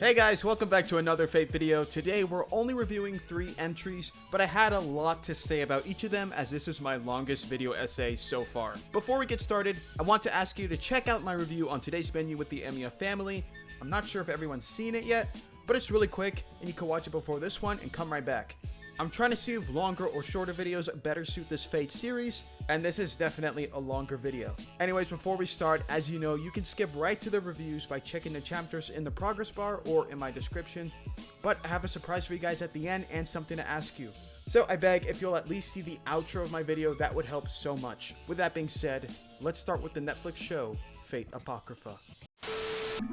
Hey guys, welcome back to another Fate video. Today we're only reviewing 3 entries, but I had a lot to say about each of them as this is my longest video essay so far. Before we get started, I want to ask you to check out my review on today's menu with the Emiya family. I'm not sure if everyone's seen it yet, but it's really quick and you can watch it before this one and come right back. I'm trying to see if longer or shorter videos better suit this Fate series, and this is definitely a longer video. Anyways, before we start, as you know, you can skip right to the reviews by checking the chapters in the progress bar or in my description, but I have a surprise for you guys at the end and something to ask you. So I beg, if you'll at least see the outro of my video, that would help so much. With that being said, let's start with the Netflix show, Fate Apocrypha.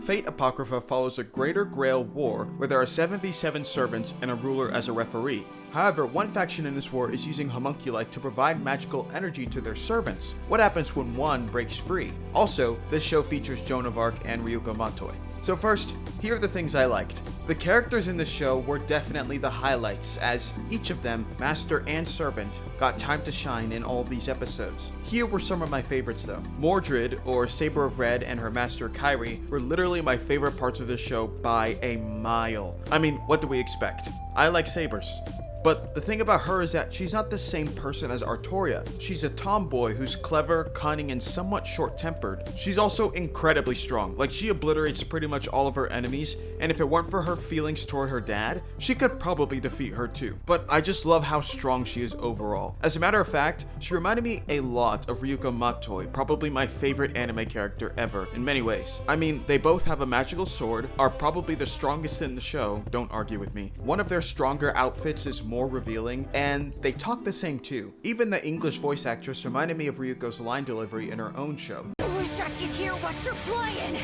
Fate Apocrypha follows a Greater Grail war where there are 7v7 servants and a ruler as a referee. However, one faction in this war is using homunculi to provide magical energy to their servants. What happens when one breaks free? Also, this show features Joan of Arc and Ryuko Matoi. So first, here are the things I liked. The characters in this show were definitely the highlights, as each of them, Master and Serpent, got time to shine in all of these episodes. Here were some of my favorites though. Mordred, or Saber of Red, and her master Kairi were literally my favorite parts of this show by a mile. I mean, what do we expect? I like sabers. But the thing about her is that she's not the same person as Artoria. She's a tomboy who's clever, cunning, and somewhat short-tempered. She's also incredibly strong. Like, she obliterates pretty much all of her enemies, and if it weren't for her feelings toward her dad, she could probably defeat her too. But I just love how strong she is overall. As a matter of fact, she reminded me a lot of Ryuko Matoi, probably my favorite anime character ever, in many ways. I mean, they both have a magical sword, are probably the strongest in the show, don't argue with me. One of their stronger outfits is more revealing, and they talk the same too. Even the English voice actress reminded me of Ryuko's line delivery in her own show. I wish I could hear what you're playing.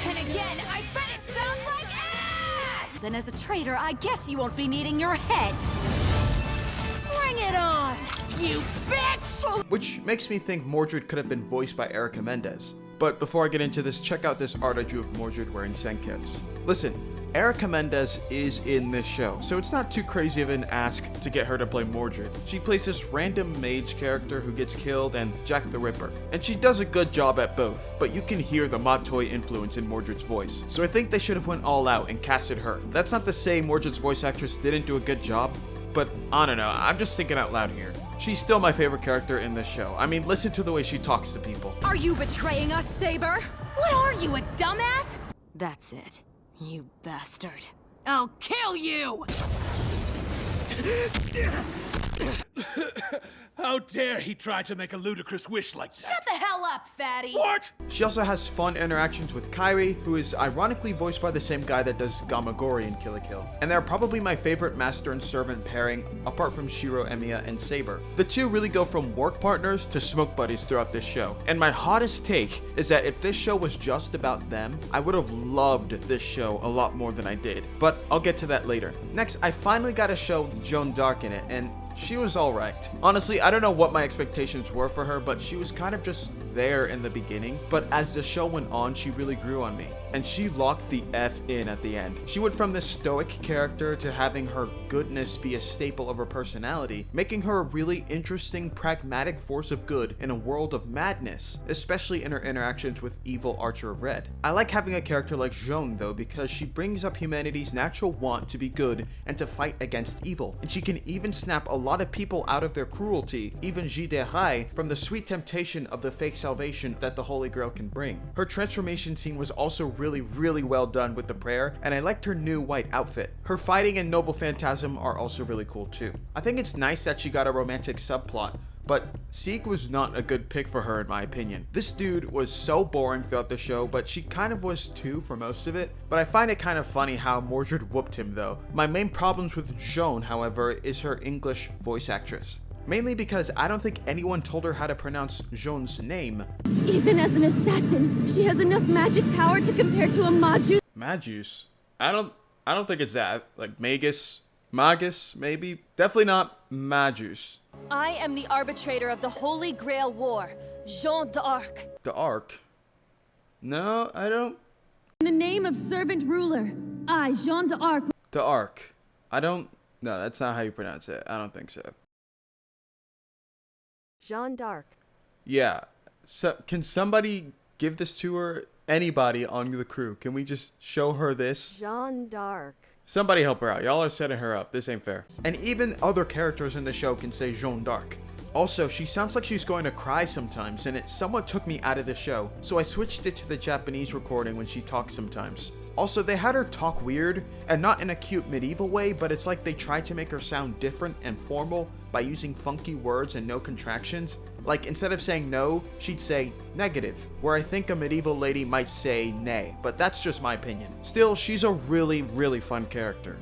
And again, I bet it sounds like ass! Then as a traitor, I guess you won't be needing your head. Bring it on, you bitch! Which makes me think Mordred could have been voiced by Erica Mendez. But before I get into this, check out this art I drew of Mordred wearing senkets. Listen, Erica Mendez is in this show, so it's not too crazy of an ask to get her to play Mordred. She plays this random mage character who gets killed and Jack the Ripper. And she does a good job at both, but you can hear the Matoi influence in Mordred's voice. So I think they should have went all out and casted her. That's not to say Mordred's voice actress didn't do a good job, but I don't know, I'm just thinking out loud here. She's still my favorite character in this show. I mean, listen to the way she talks to people. Are you betraying us, Saber? What are you, a dumbass? That's it, you bastard. I'll kill you! How dare he try to make a ludicrous wish like that? Shut the hell up, fatty! What? She also has fun interactions with Kairi, who is ironically voiced by the same guy that does Gamagori in Kill la Kill. And they're probably my favorite master and servant pairing, apart from Shirou Emiya and Saber. The two really go from work partners to smoke buddies throughout this show. And my hottest take is that if this show was just about them, I would have loved this show a lot more than I did. But I'll get to that later. Next, I finally got a show with Joan d'Arc in it, and she was alright. Honestly, I don't know what my expectations were for her, but she was kind of just there in the beginning. But as the show went on, she really grew on me. And she locked the F in at the end. She went from this stoic character to having her goodness be a staple of her personality, making her a really interesting, pragmatic force of good in a world of madness, especially in her interactions with evil Archer of Red. I like having a character like Joan though, because she brings up humanity's natural want to be good and to fight against evil. And she can even snap a lot of people out of their cruelty, even Jidehai, from the sweet temptation of the fake salvation that the Holy Grail can bring. Her transformation scene was also really well done with the prayer, and I liked her new white outfit. Her fighting and Carnival Phantasm are also really cool too. I think it's nice that she got a romantic subplot, but Zeke was not a good pick for her in my opinion. This dude was so boring throughout the show, but she kind of was too for most of it. But I find it kind of funny how Mordred whooped him though. My main problems with Joan, however, is her English voice actress. Mainly because I don't think anyone told her how to pronounce Joan's name. Even as an assassin, she has enough magic power to compare to a Magus. Magus? I don't think it's that. Like Magus? Magus, maybe? Definitely not Magus. I am the arbitrator of the Holy Grail War, Jean d'Arc. D'Arc? No, I don't. In the name of servant ruler, I, Jean d'Arc. D'Arc. I don't. No, that's not how you pronounce it. I don't think so. Jeanne d'Arc. Yeah. So, can somebody give this to her anybody on the crew, can we just show her this? Jeanne d'Arc. Somebody help her out. Y'all are setting her up. This ain't fair. And even other characters in the show can say Jeanne d'Arc. Also, she sounds like she's going to cry sometimes, and it somewhat took me out of the show, so I switched it to the Japanese recording when she talks sometimes. Also, they had her talk weird, and not in a cute medieval way, but it's like they tried to make her sound different and formal by using funky words and no contractions. Like, instead of saying no, she'd say negative, where I think a medieval lady might say nay, but that's just my opinion. Still, she's a really, really fun character.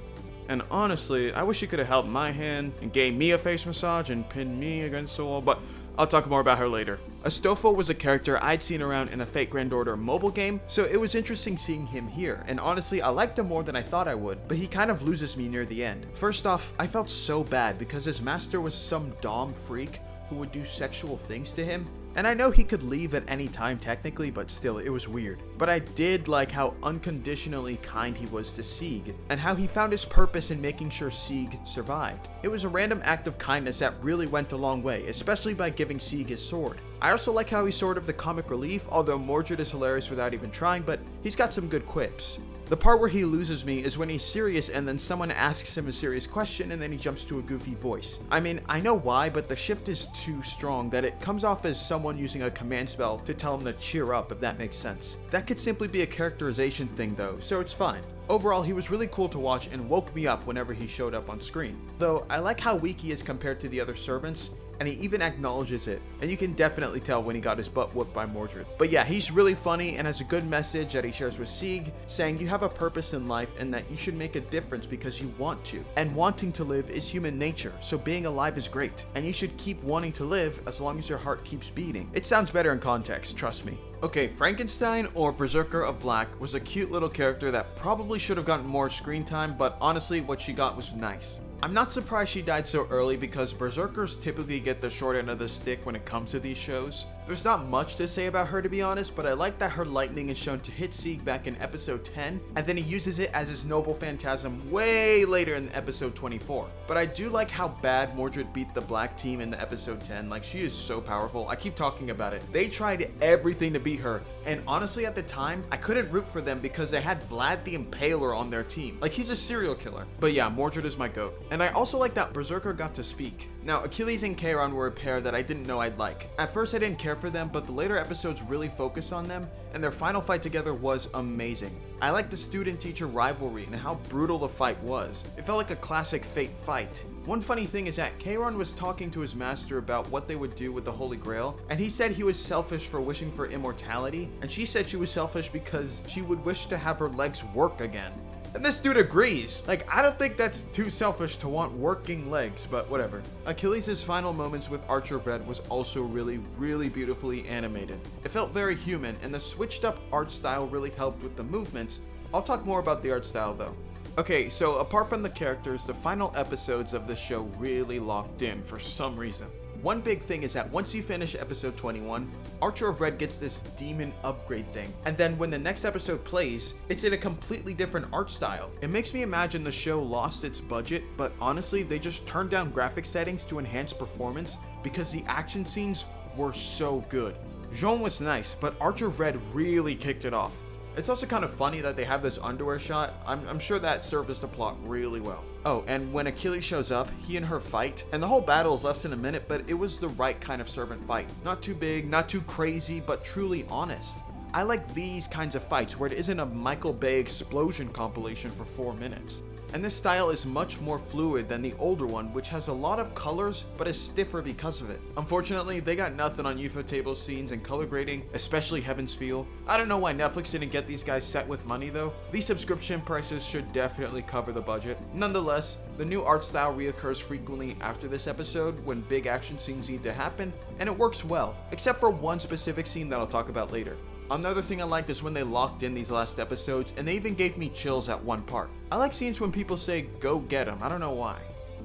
And honestly, I wish she could have held my hand and gave me a face massage and pinned me against the wall, but I'll talk more about her later. Astolfo was a character I'd seen around in a Fate Grand Order mobile game, so it was interesting seeing him here, and honestly, I liked him more than I thought I would, but he kind of loses me near the end. First off, I felt so bad because his master was some dom freak who would do sexual things to him, and I know he could leave at any time technically, but still, it was weird. But I did like how unconditionally kind he was to Sieg, and how he found his purpose in making sure Sieg survived. It was a random act of kindness that really went a long way, especially by giving Sieg his sword. I also like how he's sort of the comic relief, although Mordred is hilarious without even trying, but he's got some good quips. The part where he loses me is when he's serious and then someone asks him a serious question and then he jumps to a goofy voice. I mean, I know why, but the shift is too strong that it comes off as someone using a command spell to tell him to cheer up, if that makes sense. That could simply be a characterization thing though, so it's fine. Overall, he was really cool to watch and woke me up whenever he showed up on screen. Though, I like how weak he is compared to the other servants, and he even acknowledges it, and you can definitely tell when he got his butt whooped by Mordred. But yeah, he's really funny and has a good message that he shares with Sieg, saying you have a purpose in life and that you should make a difference because you want to. And wanting to live is human nature, so being alive is great, and you should keep wanting to live as long as your heart keeps beating. It sounds better in context, trust me. Okay, Frankenstein, or Berserker of Black, was a cute little character that probably should have gotten more screen time, but honestly, what she got was nice. I'm not surprised she died so early because Berserkers typically get the short end of the stick when it comes to these shows. There's not much to say about her to be honest, but I like that her lightning is shown to hit Sieg back in episode 10, and then he uses it as his noble phantasm way later in episode 24. But I do like how bad Mordred beat the black team in the episode 10, like she is so powerful, I keep talking about it. They tried everything to beat her, and honestly at the time, I couldn't root for them because they had Vlad the Impaler on their team. Like he's a serial killer. But yeah, Mordred is my goat. And I also like that Berserker got to speak. Now, Achilles and Charon were a pair that I didn't know I'd like. At first I didn't care for them, but the later episodes really focus on them, and their final fight together was amazing. I like the student-teacher rivalry and how brutal the fight was. It felt like a classic Fate fight. One funny thing is that Charon was talking to his master about what they would do with the Holy Grail, and he said he was selfish for wishing for immortality, and she said she was selfish because she would wish to have her legs work again. And this dude agrees. Like, I don't think that's too selfish to want working legs, but whatever. Achilles' final moments with Archer Red was also really, really beautifully animated. It felt very human, and the switched up art style really helped with the movements. I'll talk more about the art style though. Okay, so apart from the characters, the final episodes of the show really locked in for some reason. One big thing is that once you finish episode 21, Archer of Red gets this demon upgrade thing, and then when the next episode plays, it's in a completely different art style. It makes me imagine the show lost its budget, but honestly, they just turned down graphic settings to enhance performance because the action scenes were so good. Jean was nice, but Archer of Red really kicked it off. It's also kind of funny that they have this underwear shot. I'm sure that serviced the plot really well. Oh, and when Achilles shows up, he and her fight, and the whole battle is less than a minute, but it was the right kind of servant fight. Not too big, not too crazy, but truly honest. I like these kinds of fights where it isn't a Michael Bay explosion compilation for 4 minutes. And this style is much more fluid than the older one, which has a lot of colors, but is stiffer because of it. Unfortunately, they got nothing on UFO table scenes and color grading, especially Heaven's Feel. I don't know why Netflix didn't get these guys set with money though. These subscription prices should definitely cover the budget. Nonetheless, the new art style reoccurs frequently after this episode when big action scenes need to happen, and it works well, except for one specific scene that I'll talk about later. Another thing I liked is when they locked in these last episodes, and they even gave me chills at one part. I like scenes when people say, go get him, I don't know why.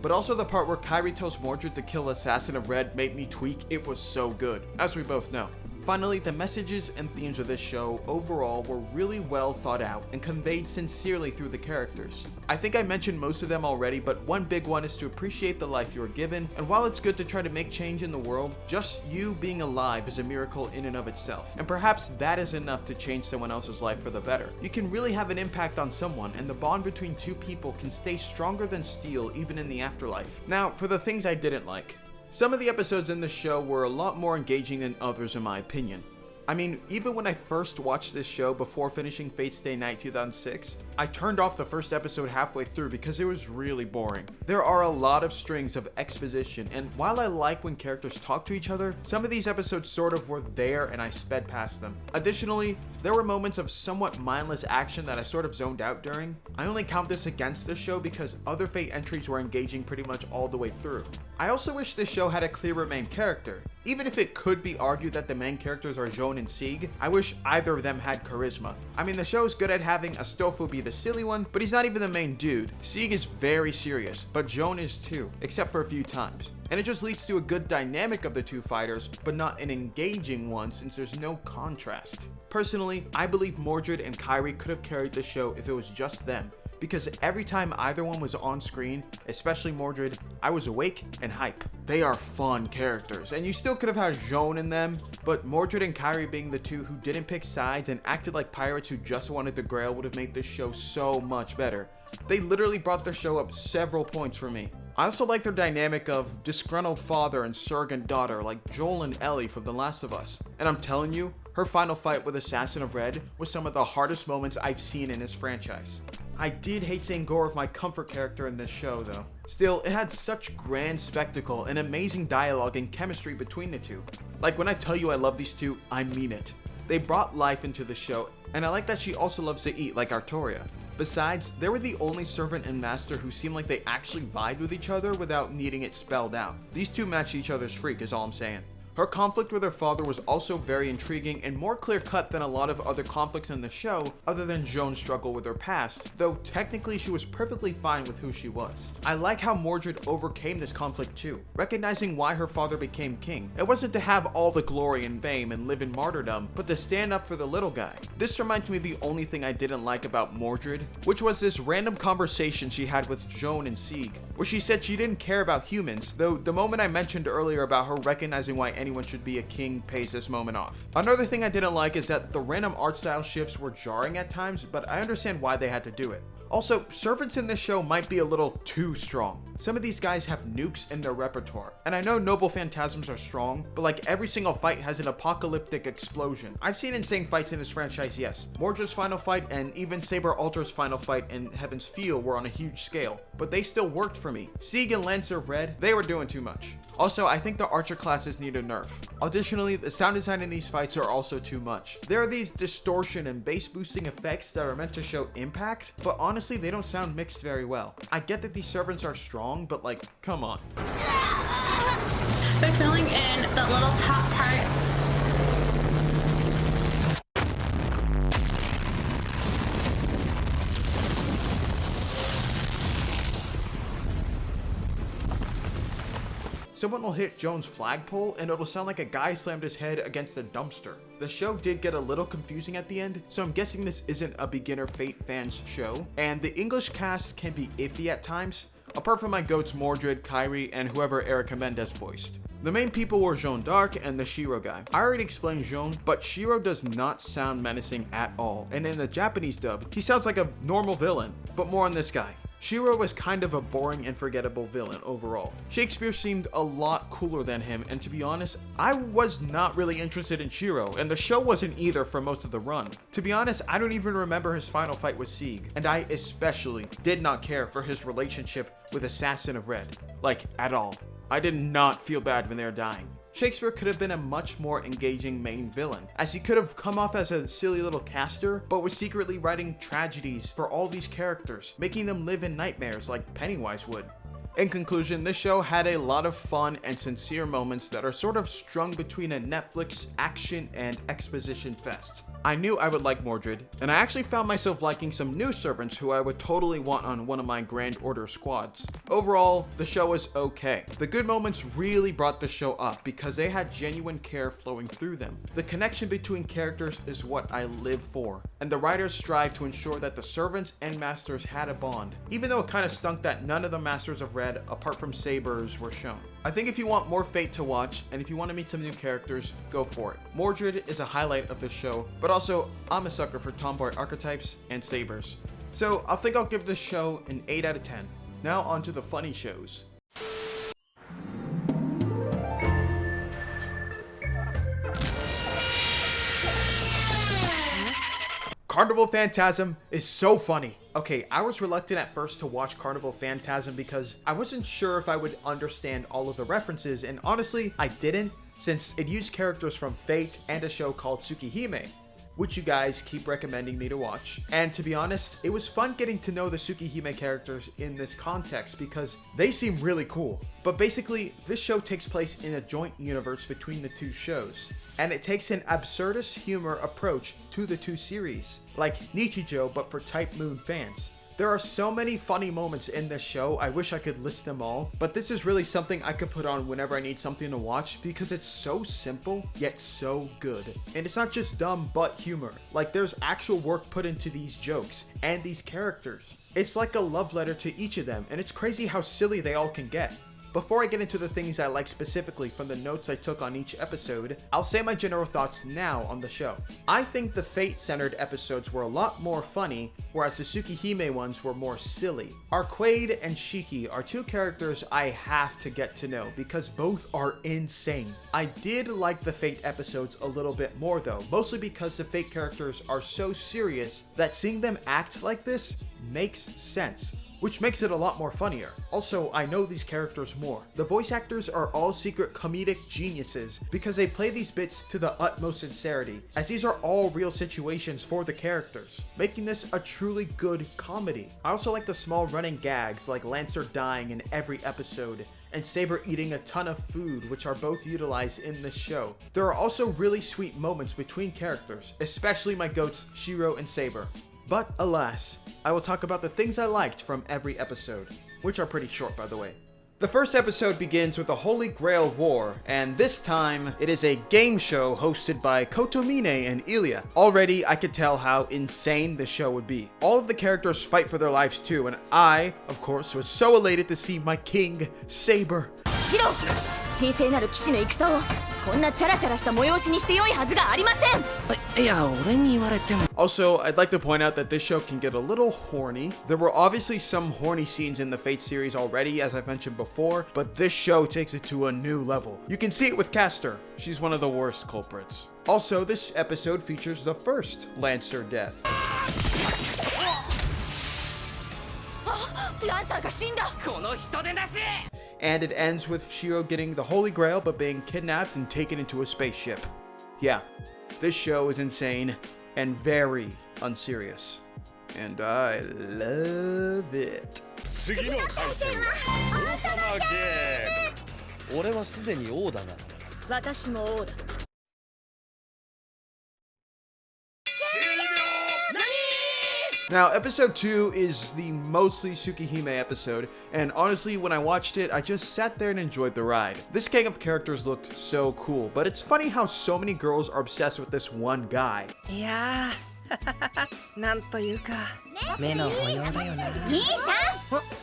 But also the part where Kairi tells Mordred to kill Assassin of Red made me tweak, it was so good, as we both know. Finally, the messages and themes of this show overall were really well thought out and conveyed sincerely through the characters. I think I mentioned most of them already, but one big one is to appreciate the life you are given, and while it's good to try to make change in the world, just you being alive is a miracle in and of itself, and perhaps that is enough to change someone else's life for the better. You can really have an impact on someone, and the bond between two people can stay stronger than steel even in the afterlife. Now, for the things I didn't like. Some of the episodes in this show were a lot more engaging than others in my opinion. I mean, even when I first watched this show before finishing Fate's Day Night 2006, I turned off the first episode halfway through because it was really boring. There are a lot of strings of exposition, and while I like when characters talk to each other, some of these episodes sort of were there and I sped past them. Additionally, there were moments of somewhat mindless action that I sort of zoned out during. I only count this against this show because other Fate entries were engaging pretty much all the way through. I also wish this show had a clearer main character. Even if it could be argued that the main characters are Joan and Sieg, I wish either of them had charisma. I mean, the show is good at having Astolfo be the silly one, but he's not even the main dude. Sieg is very serious, but Joan is too, except for a few times. And it just leads to a good dynamic of the two fighters, but not an engaging one since there's no contrast. Personally, I believe Mordred and Kairi could have carried the show if it was just them, because every time either one was on screen, especially Mordred, I was awake and hype. They are fun characters, and you still could have had Joan in them, but Mordred and Kairi being the two who didn't pick sides and acted like pirates who just wanted the Grail would have made this show so much better. They literally brought the show up several points for me. I also like their dynamic of disgruntled father and surrogate daughter like Joel and Ellie from The Last of Us. And I'm telling you, her final fight with Assassin of Red was some of the hardest moments I've seen in this franchise. I did hate seeing Gore of my comfort character in this show though. Still, it had such grand spectacle and amazing dialogue and chemistry between the two. Like when I tell you I love these two, I mean it. They brought life into the show, and I like that she also loves to eat like Artoria. Besides, they were the only servant and master who seemed like they actually vibed with each other without needing it spelled out. These two matched each other's freak is all I'm saying. Her conflict with her father was also very intriguing and more clear-cut than a lot of other conflicts in the show, other than Joan's struggle with her past, though technically she was perfectly fine with who she was. I like how Mordred overcame this conflict too, recognizing why her father became king. It wasn't to have all the glory and fame and live in martyrdom, but to stand up for the little guy. This reminds me of the only thing I didn't like about Mordred, which was this random conversation she had with Joan and Sieg, where she said she didn't care about humans, though the moment I mentioned earlier about her recognizing why anyone should be a king pays this moment off. Another thing I didn't like is that the random art style shifts were jarring at times, but I understand why they had to do it. Also, servants in this show might be a little too strong. Some of these guys have nukes in their repertoire, and I know noble phantasms are strong, but like every single fight has an apocalyptic explosion. I've seen insane fights in this franchise, yes. Mordred's final fight and even Saber Ultra's final fight in Heaven's Feel were on a huge scale, but they still worked for me. Sieg and Lancer of Red, they were doing too much. Also, I think the archer classes need a nerf. Additionally, the sound design in these fights are also too much. There are these distortion and bass boosting effects that are meant to show impact, but honestly, they don't sound mixed very well. I get that these servants are strong, but like, come on. They're filling in the little top part. Someone will hit Joan's flagpole and it'll sound like a guy slammed his head against a dumpster. The show did get a little confusing at the end, so I'm guessing this isn't a beginner Fate fans show, and the English cast can be iffy at times, apart from my goats Mordred, Kairi, and whoever Erica Mendez voiced. The main people were Jeanne d'Arc and the Shirou guy. I already explained Jeanne, but Shirou does not sound menacing at all, and in the Japanese dub, he sounds like a normal villain, but more on this guy. Shirou was kind of a boring and forgettable villain overall. Shakespeare seemed a lot cooler than him, and to be honest, I was not really interested in Shirou, and the show wasn't either for most of the run. To be honest, I don't even remember his final fight with Sieg, and I especially did not care for his relationship with Assassin of Red, like at all. I did not feel bad when they were dying. Shakespeare could have been a much more engaging main villain, as he could have come off as a silly little caster, but was secretly writing tragedies for all these characters, making them live in nightmares like Pennywise would. In conclusion, this show had a lot of fun and sincere moments that are sort of strung between a Netflix action and exposition fest. I knew I would like Mordred, and I actually found myself liking some new servants who I would totally want on one of my Grand Order squads. Overall, the show was okay. The good moments really brought the show up because they had genuine care flowing through them. The connection between characters is what I live for, and the writers strive to ensure that the servants and masters had a bond, even though it kind of stunk that none of the Masters of Red, apart from Saber's, were shown. I think if you want more Fate to watch, and if you want to meet some new characters, go for it. Mordred is a highlight of the show, but also I'm a sucker for tomboy archetypes and sabers. So I think I'll give this show an 8 out of 10. Now on to the funny shows. Carnival Phantasm is so funny. Okay, I was reluctant at first to watch Carnival Phantasm because I wasn't sure if I would understand all of the references, and honestly, I didn't, since it used characters from Fate and a show called Tsukihime, which you guys keep recommending me to watch. And to be honest, it was fun getting to know the Tsukihime characters in this context because they seem really cool. But basically, this show takes place in a joint universe between the two shows, and it takes an absurdist humor approach to the two series, like Nichijou but for Type Moon fans. There are so many funny moments in this show, I wish I could list them all, but this is really something I could put on whenever I need something to watch because it's so simple, yet so good. And it's not just dumb, but humor. Like, there's actual work put into these jokes and these characters. It's like a love letter to each of them, and it's crazy how silly they all can get. Before I get into the things I like specifically from the notes I took on each episode, I'll say my general thoughts now on the show. I think the Fate-centered episodes were a lot more funny, whereas the Tsukihime ones were more silly. Arquaid and Shiki are two characters I have to get to know because both are insane. I did like the Fate episodes a little bit more though, mostly because the Fate characters are so serious that seeing them act like this makes sense, which makes it a lot more funnier. Also, I know these characters more. The voice actors are all secret comedic geniuses because they play these bits to the utmost sincerity, as these are all real situations for the characters, making this a truly good comedy. I also like the small running gags like Lancer dying in every episode and Saber eating a ton of food, which are both utilized in this show. There are also really sweet moments between characters, especially my goats Shirou and Saber. But alas, I will talk about the things I liked from every episode, which are pretty short by the way. The first episode begins with the Holy Grail War, and this time it is a game show hosted by Kotomine and Ilya. Already I could tell how insane this show would be. All of the characters fight for their lives too, and I, of course, was so elated to see my king, Saber. Shirou! 神聖なる騎士の戦をこんなチャラチャラした催しにして良いはずがありません。いや、俺に言われても。 Also, I'd like to point out that this show can get a little horny. There were obviously some horny scenes in the Fate series already, as I've mentioned before, but this show takes it to a new level. You can see it with Castor. She's one of the worst culprits. Also, this episode features the first Lancer death. ランサーが死んだ。この人でなし。 And it ends with Shirou getting the Holy Grail but being kidnapped and taken into a spaceship. Yeah, this show is insane and very unserious. And I love it. 次の対戦は王様ゲーム。俺はすでに王だな。私も王だ。 Now, episode 2 is the mostly Tsukihime episode, and honestly, when I watched it, I just sat there and enjoyed the ride. This gang of characters looked so cool, but it's funny how so many girls are obsessed with this one guy. いやー、なんというか、目の保養だよな。兄さん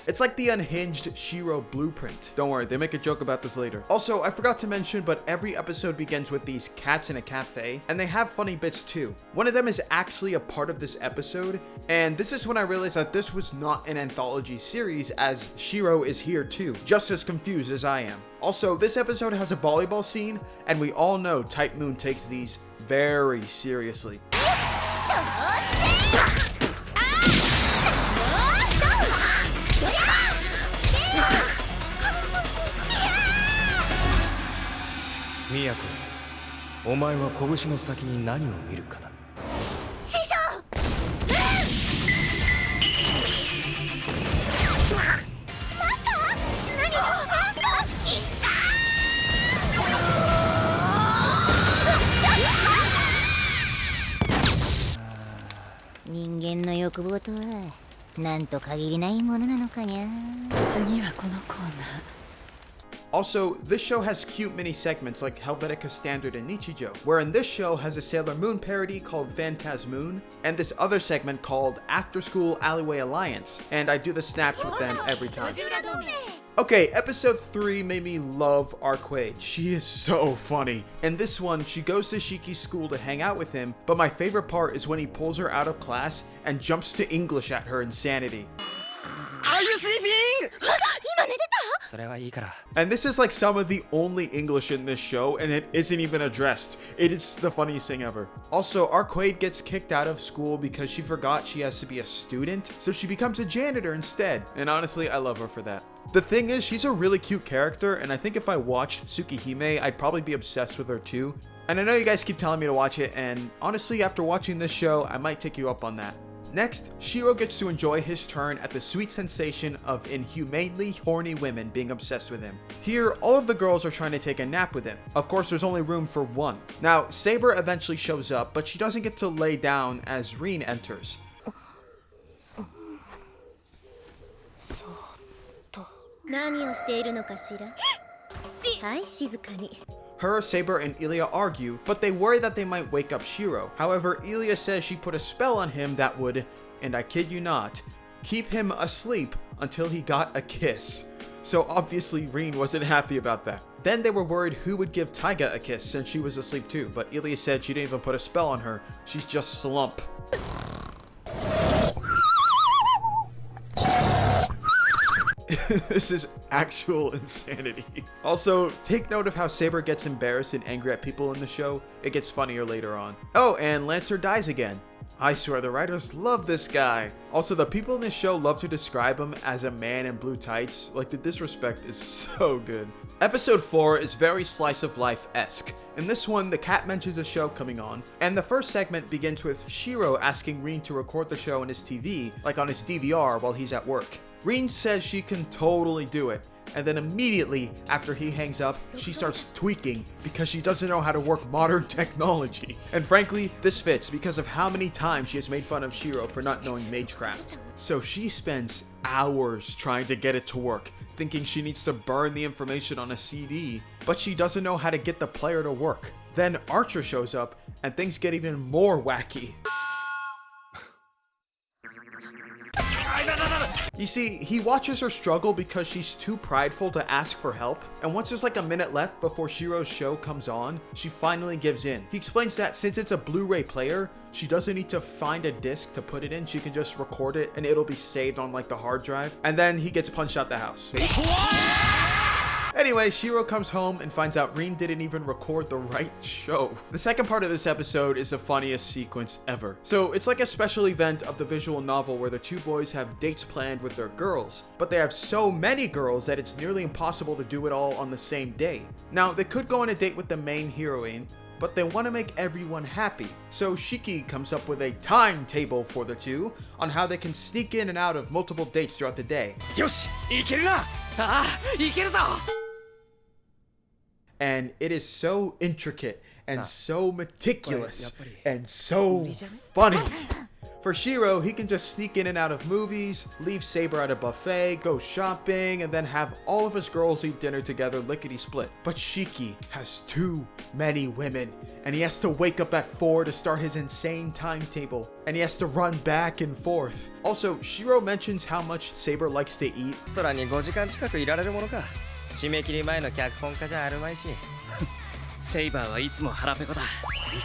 It's like the unhinged Shirou blueprint. Don't worry, they make a joke about this later. Also, I forgot to mention, but every episode begins with these cats in a cafe, and they have funny bits too. One of them is actually a part of this episode, and this is when I realized that this was not an anthology series, as Shirou is here too, just as confused as I am. Also, this episode has a volleyball scene, and we all know Type Moon takes these very seriously. Miyako, お前は拳の先に何を見るかな。師匠マスター欲望とはなんと限りないものなのかにゃ。次はこのコーナー。 Also, this show has cute mini segments like Helvetica Standard and Nichijou, wherein this show has a Sailor Moon parody called Phantasmoon, and this other segment called After School Alleyway Alliance, and I do the snaps with them every time. Okay, episode 3 made me love Arquade. She is so funny. In this one, she goes to Shiki's school to hang out with him, but my favorite part is when he pulls her out of class and jumps to English at her insanity. Are you sleeping? And this is like some of the only English in this show, and it isn't even addressed. It is the funniest thing ever. Also, Arquade gets kicked out of school because she forgot she has to be a student, so she becomes a janitor instead. And honestly, I love her for that. The thing is, she's a really cute character, and I think if I watched Tsukihime, I'd probably be obsessed with her too. And I know you guys keep telling me to watch it, and honestly, after watching this show, I might take you up on that. Next, Shirou gets to enjoy his turn at the sweet sensation of inhumanely horny women being obsessed with him. Here, all of the girls are trying to take a nap with him. Of course, there's only room for one. Now, Saber eventually shows up, but she doesn't get to lay down as Rin enters. Her, Saber, and Ilya argue, but they worry that they might wake up Shirou. However, Ilya says she put a spell on him that would, and I kid you not, keep him asleep until he got a kiss. So obviously Rin wasn't happy about that. Then they were worried who would give Taiga a kiss since she was asleep too, but Ilya said she didn't even put a spell on her, she's just slump. This is actual insanity. Also, take note of how Saber gets embarrassed and angry at people in the show. It gets funnier later on. Oh, and Lancer dies again. I swear the writers love this guy. Also, the people in this show love to describe him as a man in blue tights. Like, the disrespect is so good. Episode 4 is very slice of life-esque. In this one, the cat mentions a show coming on, and the first segment begins with Shirou asking Rin to record the show on his TV, like on his DVR while he's at work. Rin says she can totally do it, and then immediately after he hangs up, she starts tweaking because she doesn't know how to work modern technology. And frankly, this fits because of how many times she has made fun of Shirou for not knowing magecraft. So she spends hours trying to get it to work, thinking she needs to burn the information on a CD, but she doesn't know how to get the player to work. Then Archer shows up, and things get even more wacky. You see, he watches her struggle because she's too prideful to ask for help, and once there's like a minute left before Shirou's show comes on, she finally gives in. He explains that since it's a Blu-ray player, she doesn't need to find a disc to put it in, she can just record it and it'll be saved on like the hard drive, and then he gets punched out the house. Anyway, Shirou comes home and finds out Rin didn't even record the right show. The second part of this episode is the funniest sequence ever. So it's like a special event of the visual novel where the two boys have dates planned with their girls, but they have so many girls that it's nearly impossible to do it all on the same day. Now, they could go on a date with the main heroine, but they want to make everyone happy. So Shiki comes up with a timetable for the two on how they can sneak in and out of multiple dates throughout the day. Yoshi, ikeru na! Ikeru zo! And it is so intricate and so meticulous and so funny. For Shirou, he can just sneak in and out of movies, leave Saber at a buffet, go shopping, and then have all of his girls eat dinner together lickety-split. But Shiki has too many women, and he has to wake up at 4 to start his insane timetable, and he has to run back and forth. Also, Shirou mentions how much Saber likes to eat. 締め切り前の脚本家じゃあるまいし。セイバーはいつも腹ペコだ。い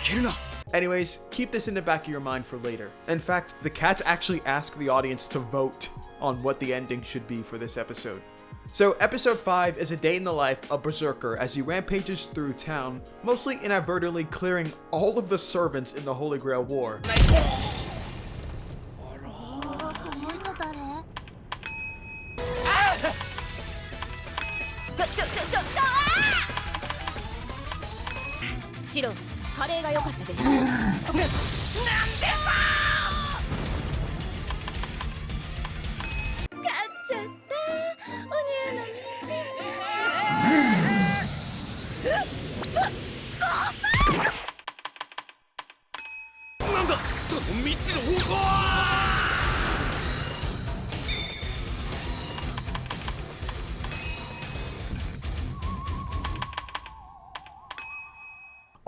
けるな。 Anyways, keep this in the back of your mind for later. In fact, the cats actually ask the audience to vote on what the ending should be for this episode. So episode 5 is a day in the life of Berserker as he rampages through town, mostly inadvertently clearing all of the servants in the Holy Grail War. Shirou, カレーが良かったです。なんでさ！買っちゃった。お乳のミシン。なんだ、その未知の方向！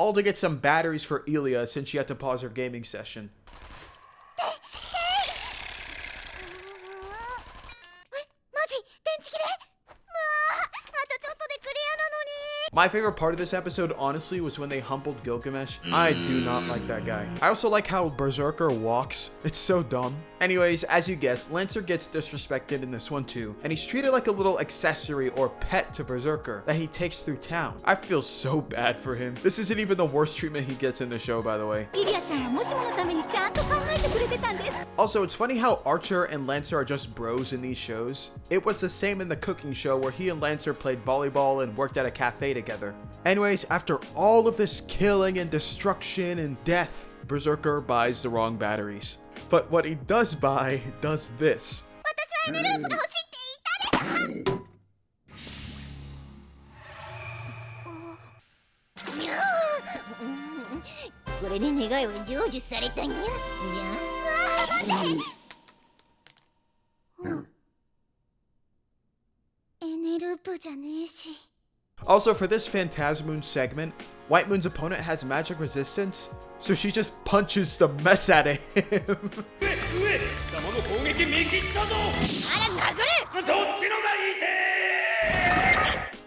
all to get some batteries for Emiya since she had to pause her gaming session. My favorite part of this episode, honestly, was when they humbled Gilgamesh. I do not like that guy. I also like how Berserker walks. It's so dumb. Anyways, as you guessed, Lancer gets disrespected in this one too, and he's treated like a little accessory or pet to Berserker that he takes through town. I feel so bad for him. This isn't even the worst treatment he gets in the show, by the way. Also, it's funny how Archer and Lancer are just bros in these shows. It was the same in the cooking show where he and Lancer played volleyball and worked at a cafe together. Anyways, after all of this killing and destruction and death, Berserker buys the wrong batteries. But what he does buy does this. Also, for this Phantasm Moon segment, White Moon's opponent has magic resistance, so she just punches the mess out of him.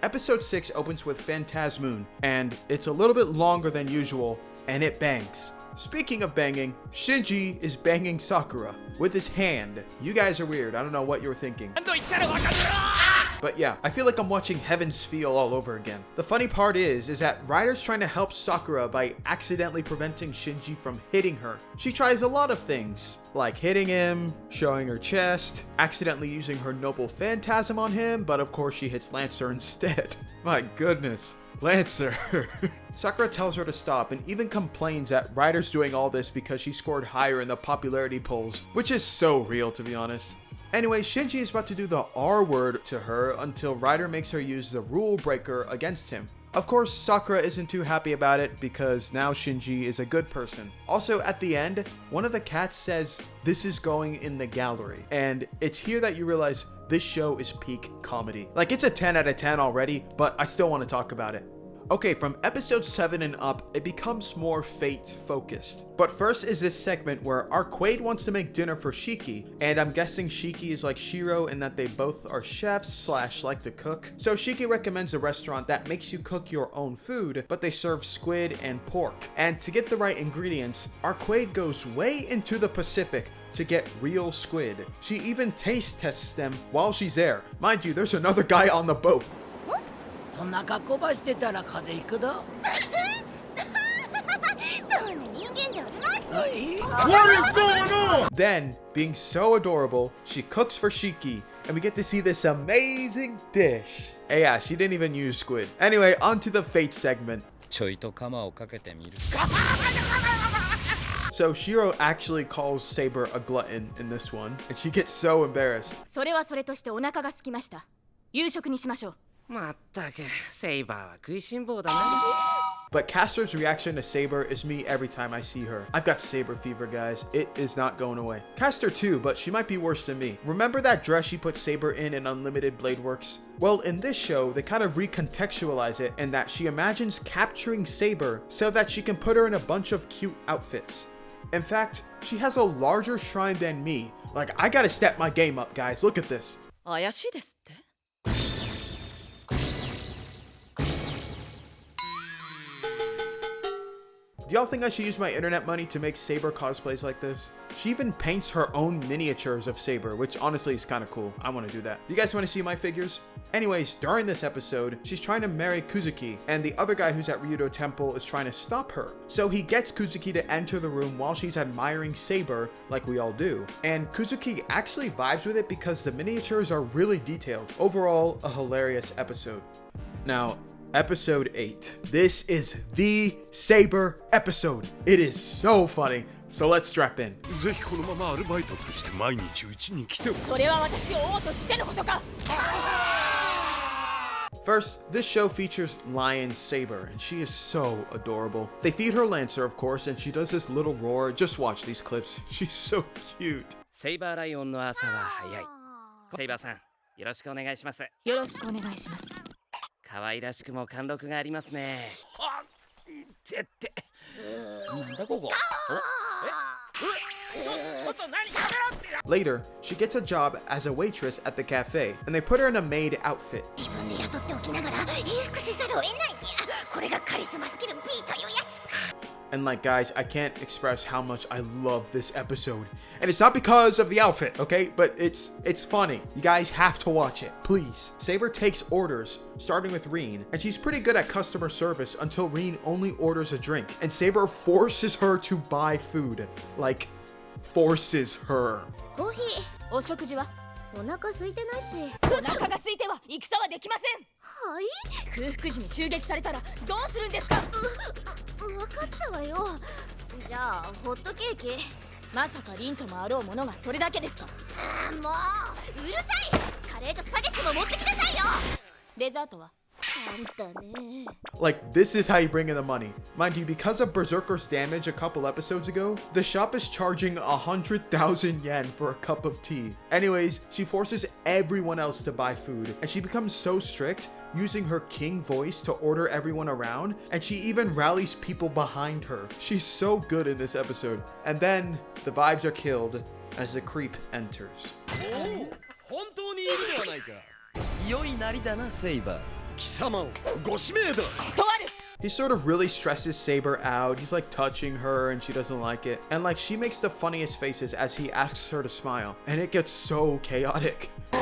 Episode 6 opens with Phantasm Moon, and it's a little bit longer than usual, and it bangs. Speaking of banging, Shinji is banging Sakura with his hand. You guys are weird. I don't know what you were thinking. But yeah, I feel like I'm watching Heaven's Feel all over again. The funny part is that Ryder's trying to help Sakura by accidentally preventing Shinji from hitting her. She tries a lot of things, like hitting him, showing her chest, accidentally using her noble phantasm on him, but of course she hits Lancer instead. My goodness. Lancer. Sakura tells her to stop and even complains that Ryder's doing all this because she scored higher in the popularity polls, which is so real, to be honest. Anyway, Shinji is about to do the R word to her until Ryder makes her use the rule breaker against him. Of course, Sakura isn't too happy about it because now Shinji is a good person. Also, at the end, one of the cats says, "This is going in the gallery." And it's here that you realize this show is peak comedy. Like, it's a 10 out of 10 already, but I still want to talk about it. Okay, from episode 7 and up, it becomes more fate focused. But first is this segment where Arquade wants to make dinner for Shiki, and I'm guessing Shiki is like Shirou in that they both are chefs / like to cook. So Shiki recommends a restaurant that makes you cook your own food, but they serve squid and pork. And to get the right ingredients, Arquade goes way into the Pacific to get real squid. She even taste tests them while she's there. Mind you, there's another guy on the boat. Then, being so adorable, she cooks for Shiki, and we get to see this amazing dish. Hey, yeah, she didn't even use squid. Anyway, on to the fate segment. So Shirou actually calls Saber a glutton in this one, and she gets so embarrassed. But Castor's reaction to Saber is me every time I see her. I've got Saber fever, guys. It is not going away. Castor too, but she might be worse than me. Remember that dress she put Saber in Unlimited Blade Works? Well, in this show, they kind of recontextualize it in that she imagines capturing Saber so that she can put her in a bunch of cute outfits. In fact, she has a larger shrine than me. Like, I gotta step my game up, guys. Look at this. Do y'all think I should use my internet money to make Saber cosplays like this? She even paints her own miniatures of Saber, which honestly is kind of cool. I want to do that. You guys want to see my figures? Anyways, during this episode, she's trying to marry Kuzuki, and the other guy who's at Ryudo Temple is trying to stop her. So he gets Kuzuki to enter the room while she's admiring Saber, like we all do. And Kuzuki actually vibes with it because the miniatures are really detailed. Overall, a hilarious episode. Now, Episode 8. This is the Saber episode. It is so funny. So let's strap in. First, this show features Lion Saber, and she is so adorable. They feed her Lancer, of course, and she does this little roar. Just watch these clips. She's so cute. Saber Lionの朝は早い。Saber さん、よろしくお願いします。よろしくお願いします。可愛らしくも貫禄がありますね。てって。なんだここ。ちょっと何やめろって。 Later, she gets a job as a waitress at the cafe, and they put her in a maid outfit. 自分で雇っておきながら永服せざるを得ないんや。これがカリスマスキル B というやつ。 And like, guys, I can't express how much I love this episode. And it's not because of the outfit, okay? But it's funny. You guys have to watch it, please. Saber takes orders, starting with Rin, and she's pretty good at customer service until Rin only orders a drink, and Saber forces her to buy food. Like, forces her. コーヒー、お食事は？お腹空いてないし。お腹が空いては戦はできません。はい？空腹時に襲撃されたらどうするんですか？わかったわよ。じゃあホットケーキ。まさかリンともあろうものがそれだけですか？もううるさい。カレーとスパゲッティも持ってきなさいよ。デザートは？あんたね。 Like, this is how you bring in the money. Mind you, because of Berserker's damage a couple episodes ago, the shop is charging 100,000 yen for a cup of tea. Anyways, she forces everyone else to buy food, and she becomes so strict, using her king voice to order everyone around, and she even rallies people behind her. She's so good in this episode. And then, the vibes are killed as the creep enters. 本当にいるではないか。良いなりだな、セイバー。 貴様をご指名だ。He sort of really stresses Saber out. He's like touching her and she doesn't like it. And like she makes the funniest faces as he asks her to smile. And it gets so chaotic. お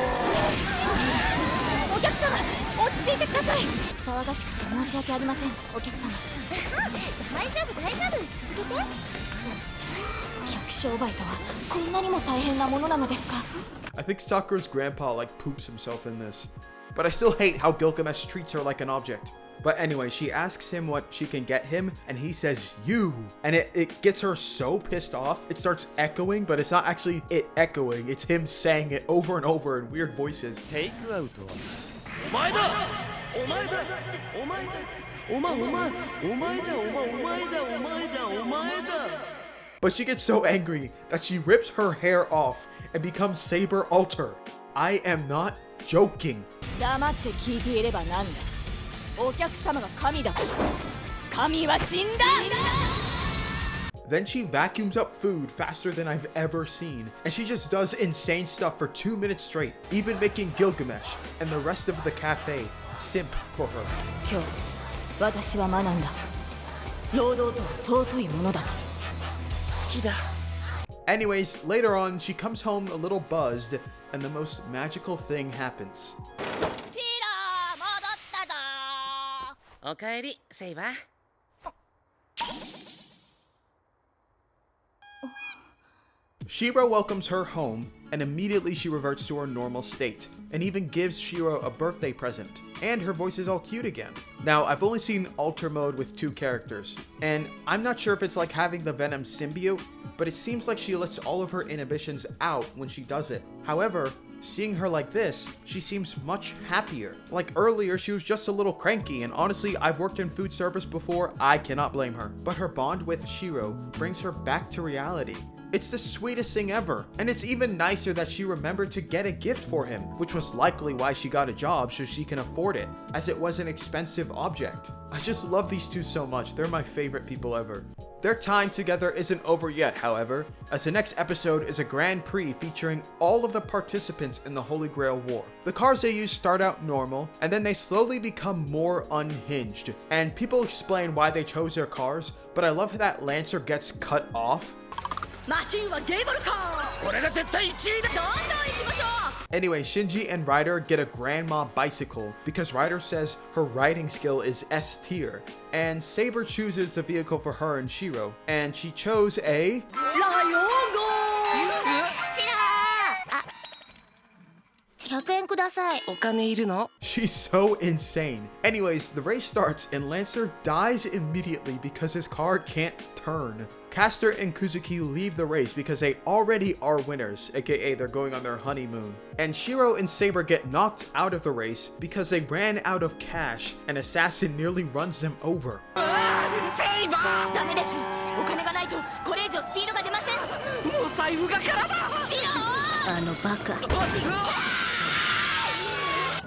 客様、落ち着いてください。騒がしくて申し訳ありません、お客様。大丈夫、大丈夫。続けて。客商売とはこんなにも大変なものなのですか？ I think Sakura's grandpa like poops himself in this. But I still hate how Gilgamesh treats her like an object. But anyway, she asks him what she can get him, and he says, you. And it gets her so pissed off, it starts echoing, but it's not actually it echoing, it's him saying it over and over in weird voices. テイクアウトはお前だお前だお前だお前だお前だお前だお前だ But she gets so angry that she rips her hair off and becomes Saber Alter. I am not joking. 黙って聞いていればなんだ。お客様が神だ。神は死んだ。 Then she vacuums up food faster than I've ever seen, and she just does insane stuff for 2 minutes straight, even making Gilgamesh and the rest of the cafe simp for her. 今日、私は学んだ。労働とは尊いものだと。好きだ。 Anyways, later on, she comes home a little buzzed, and the most magical thing happens. シロー、戻ったぞー。おかえり、セイバー。Shirou welcomes her home, and immediately she reverts to her normal state, and even gives Shirou a birthday present, and her voice is all cute again. Now, I've only seen Alter Mode with 2 characters, and I'm not sure if it's like having the Venom symbiote, but it seems like she lets all of her inhibitions out when she does it. However, seeing her like this, she seems much happier. Like earlier, she was just a little cranky, and honestly, I've worked in food service before, I cannot blame her. But her bond with Shirou brings her back to reality. It's the sweetest thing ever, and it's even nicer that she remembered to get a gift for him, which was likely why she got a job so she can afford it, as it was an expensive object. I just love these two so much, they're my favorite people ever. Their time together isn't over yet, however, as the next episode is a Grand Prix featuring all of the participants in the Holy Grail War. The cars they use start out normal, and then they slowly become more unhinged, and people explain why they chose their cars, but I love that Lancer gets cut off. マシンはゲーブルカー。俺が絶対1位だ。どんどん行きましょう。 Anyway, Shinji and Ryder get a grandma bicycle because Ryder says her riding skill is S tier, and Saber chooses the vehicle for her and Shirou, and she chose a ライオン号。シラー。100円ください。お金いるの？ She's so insane. Anyways, the race starts and Lancer dies immediately because his car can't turn. Castor and Kuzuki leave the race because they already are winners, aka they're going on their honeymoon. And Shirou and Saber get knocked out of the race because they ran out of cash. An assassin nearly runs them over. ダメです。お金がないとこれ以上スピードが出ません。もう財布が空だ。シロー。あのバカ。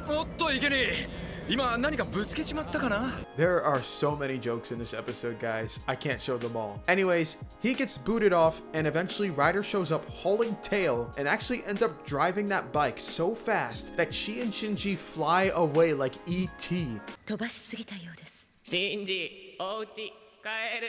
おっといけねえ。今何かぶつけちまったかな。 There are so many jokes in this episode, guys. I can't show them all. Anyways, he gets booted off, and eventually Ryder shows up hauling tail and actually ends up driving that bike so fast that she and Shinji fly away like E.T. 飛ばしすぎたようです。シンジ、おうち帰る。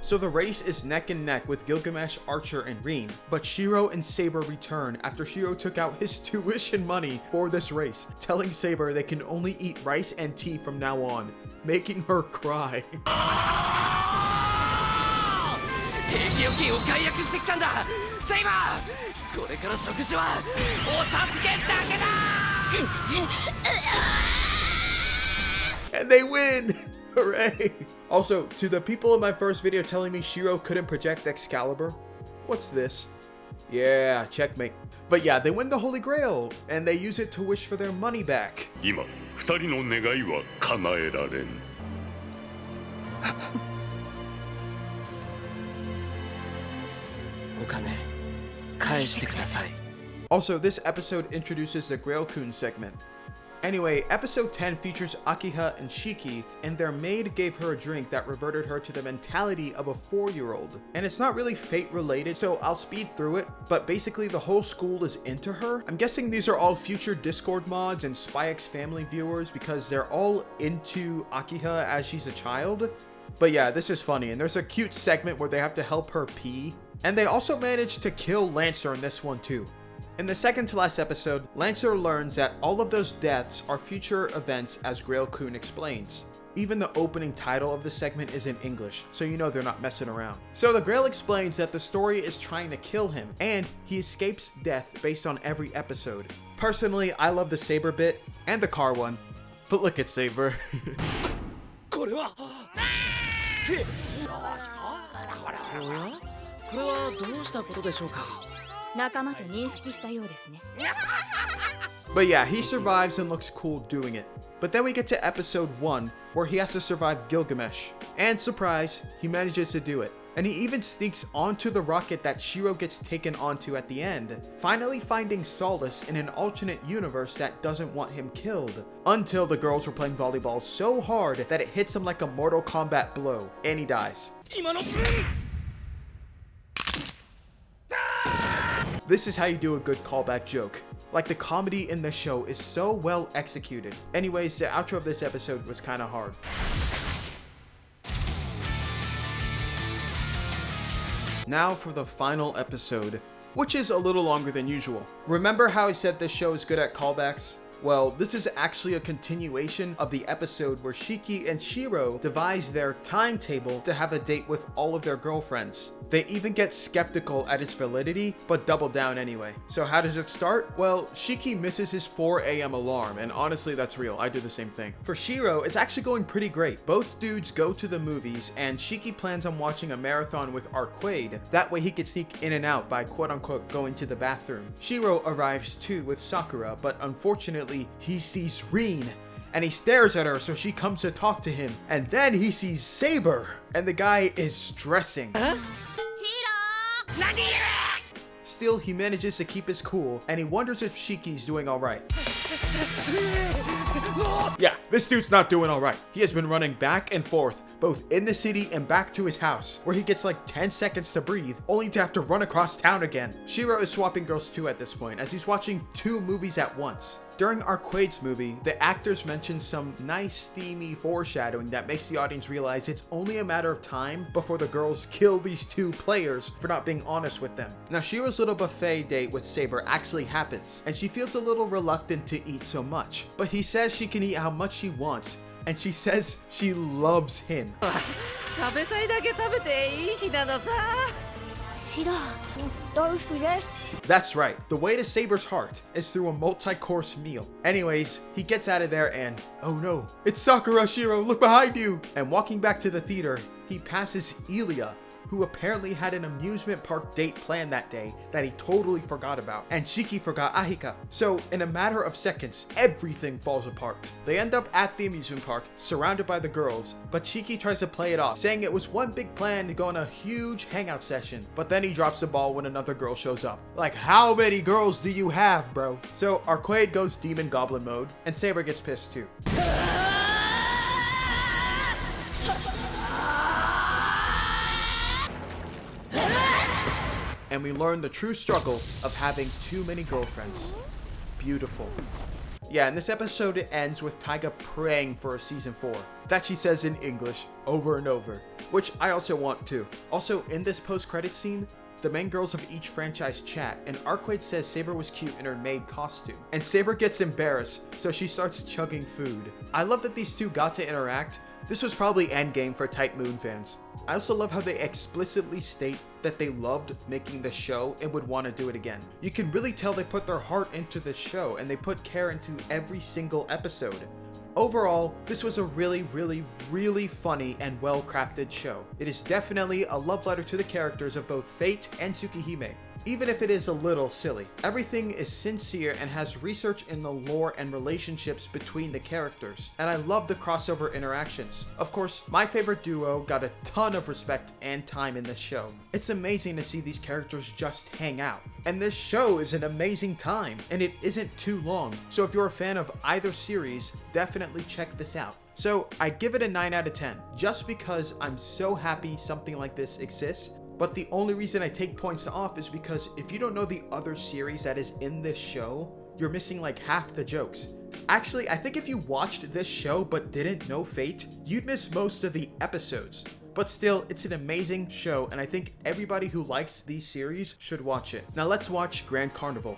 So the race is neck and neck with Gilgamesh, Archer, and Rin, but Shirou and Saber return after Shirou took out his tuition money for this race, telling Saber they can only eat rice and tea from now on, making her cry. 定期預金を解約してきたんだ。セイバー、これから食事はお茶漬けだけだ。And they win! Hooray! Also, to the people in my first video telling me Shirou couldn't project Excalibur, what's this? Yeah, checkmate. But yeah, they win the Holy Grail, and they use it to wish for their money back. 今、二人の願いは叶えられん。お金返してください。 Also, this episode introduces the Grail-kun segment. Anyway, episode 10 features Akiha and Shiki, and their maid gave her a drink that reverted her to the mentality of a 4-year-old. And it's not really fate related, so I'll speed through it, but basically the whole school is into her. I'm guessing these are all future Discord mods and SpyX family viewers because they're all into Akiha as she's a child. But yeah, this is funny, and there's a cute segment where they have to help her pee. And they also managed to kill Lancer in this one too. In the second to last episode, Lancer learns that all of those deaths are future events as Grail-kun explains. Even the opening title of the segment is in English, so you know they're not messing around. So the Grail explains that the story is trying to kill him, and he escapes death based on every episode. Personally, I love the Saber bit, and the car one, but look at Saber. これは。おや？これはどうしたことでしょうか。仲間と認識したようですね。But yeah, he survives and looks cool doing it. But then we get to episode 1, where he has to survive Gilgamesh. And surprise, he manages to do it. And he even sneaks onto the rocket that Shirou gets taken onto at the end, finally finding solace in an alternate universe that doesn't want him killed. Until the girls were playing volleyball so hard that it hits him like a Mortal Kombat blow, and he dies. This is how you do a good callback joke. Like, the comedy in this show is so well executed. Anyways, the outro of this episode was kinda hard. Now for the final episode, which is a little longer than usual. Remember how I said this show is good at callbacks? Well, this is actually a continuation of the episode where Shiki and Shirou devise their timetable to have a date with all of their girlfriends. They even get skeptical at its validity, but double down anyway. So how does it start? Well, Shiki misses his 4 a.m. alarm, and honestly that's real, I do the same thing. For Shirou, it's actually going pretty great. Both dudes go to the movies, and Shiki plans on watching a marathon with Arquade. That way he can sneak in and out by quote-unquote going to the bathroom. Shirou arrives too with Sakura, but unfortunately he sees Rin, and he stares at her, so she comes to talk to him. And then he sees Saber, and the guy is stressing. Still, he manages to keep his cool, and he wonders if Shiki's doing alright. Yeah, this dude's not doing alright. He has been running back and forth, both in the city and back to his house, where he gets like 10 seconds to breathe, only to have to run across town again. Shirou is swapping girls too at this point, as he's watching 2 movies at once. During Arquade's movie, the actors mention some nice steamy foreshadowing that makes the audience realize it's only a matter of time before the girls kill these 2 players for not being honest with them. Now, Shirou's little buffet date with Saber actually happens, and she feels a little reluctant to eat so much, but he says she can eat how much she wants, and she says she loves him. That's right, the way to Saber's heart is through a multi-course meal. Anyways, he gets out of there and, oh no, it's Sakura, Shirou, look behind you! And walking back to the theater, he passes Elia, who apparently had an amusement park date planned that day that he totally forgot about, and Shiki forgot Ahika. So in a matter of seconds, everything falls apart. They end up at the amusement park, surrounded by the girls, but Shiki tries to play it off, saying it was one big plan to go on a huge hangout session, but then he drops the ball when another girl shows up. Like, how many girls do you have, bro? So Arquade goes demon goblin mode, and Saber gets pissed too. And we learn the true struggle of having too many girlfriends. Beautiful. Yeah, and this episode it ends with Taiga praying for a season 4. That she says in English over and over, which I also want too. Also, in this post-credit scene, the main girls of each franchise chat, and Arquade says Saber was cute in her maid costume. And Saber gets embarrassed, so she starts chugging food. I love that these two got to interact. This was probably endgame for Type Moon fans. I also love how they explicitly state that they loved making the show and would want to do it again. You can really tell they put their heart into the show and they put care into every single episode. Overall, this was a really funny and well-crafted show. It is definitely a love letter to the characters of both Fate and Tsukihime, even if it is a little silly. Everything is sincere and has research in the lore and relationships between the characters, and I love the crossover interactions. Of course, my favorite duo got a ton of respect and time in this show. It's amazing to see these characters just hang out. And this show is an amazing time, and it isn't too long, so if you're a fan of either series, definitely check this out. So I'd give it a 9 out of 10, just because I'm so happy something like this exists. But the only reason I take points off is because if you don't know the other series that is in this show, you're missing like half the jokes. Actually, I think if you watched this show but didn't know Fate, you'd miss most of the episodes. But still, it's an amazing show, and I think everybody who likes these series should watch it. Now let's watch Grand Carnival.